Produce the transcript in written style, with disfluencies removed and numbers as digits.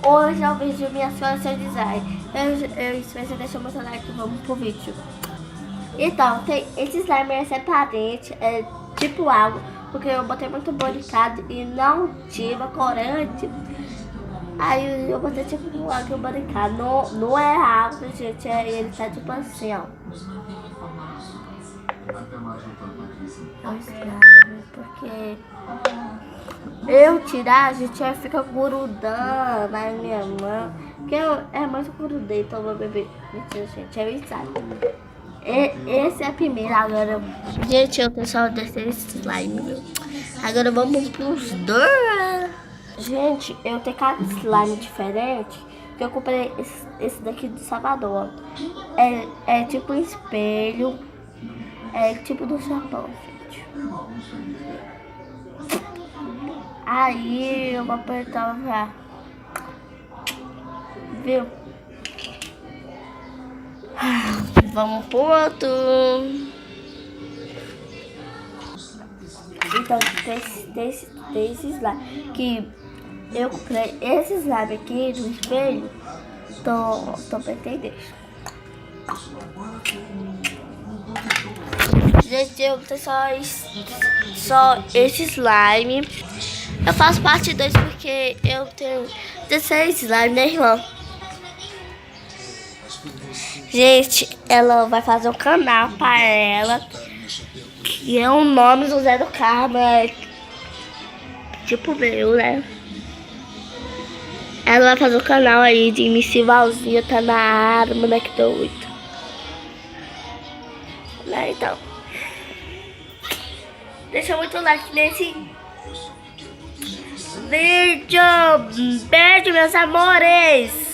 Hoje é o vídeo de minhas coleções de slime. Eu espero deixar eu mostrar aqui, vamos pro vídeo. Então, tem esse slime é separante, é tipo água, porque eu botei muito boricado e não tive corante. Aí eu botei tipo água boricado. Não é água, gente, ele tá tipo assim, ó. É um slime, porque eu tirar, a gente fica grudando na minha mão. Porque é muito grudento, então eu vou beber. Mentira, gente, é slime. Esse é a primeira, agora. Gente, eu pessoal desse slime, viu? Agora vamos pros dois. Gente, eu tenho cada slime diferente. Que eu comprei esse daqui do Salvador. É tipo um espelho. É tipo do Japão, gente. Aí eu vou apertar já. Viu? Vamos pro outro. Então, tem esse slime que eu comprei esse slime aqui no espelho. Tô pra entender. Gente, eu tenho só esse slime. Eu faço parte 2 porque eu tenho 16 slime, né, irmão? Gente, ela vai fazer um canal pra ela. Que é o nome do Zé do Carmo. É tipo meu, né? Ela vai fazer um canal aí de MC Valzinha, tá na área, moleque doido. Né, então. Deixa muito like nesse vídeo. Beijo, meus amores.